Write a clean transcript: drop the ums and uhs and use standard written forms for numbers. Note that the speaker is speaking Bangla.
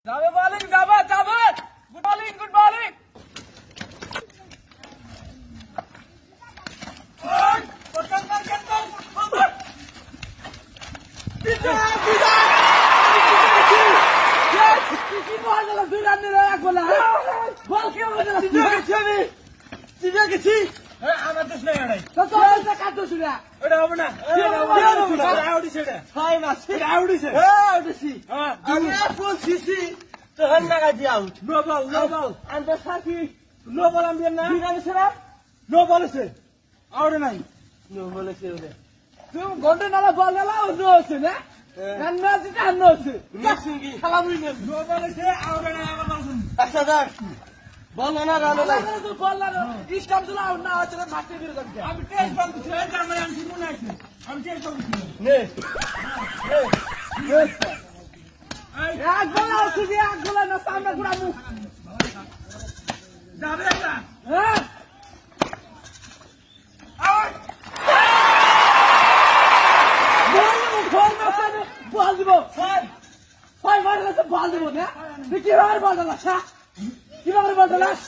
যাবে বলিং যাবে যাবে গুড বলিং গুড বলিং আমার দোষ নেই এটাই এটা হবে না তখন নাগা দিয়ে আউট নো বল আন্দার সাথী নো বল আমি না নো বলেছে আউট নাই নো বলেছে ওরে তুমি ঘন্টা নালা বল গেলা ও নো আছে না রান্না আছে রান্না আছে খেলা মুই নো বলেছে আউট নাই আমার বলছেন আচ্ছা দাও বল না রান্না নাই বল না ইসলাম দিলা আউট না আছে মাঠে বের করে দে আমি টেস্ট বল দিছি এই জামাই আমি ঠিক মনে আছে আমি টেস্ট বল দিছি নে এক গোলা আছে যে এক গোলা না সামনে ঘুরামু যাবে না হ্যাঁ আউট বল দিব ছয় মারলে তো বল দিব না তুই কিভাবে বল দিলাস কিভাবে বল দিলাস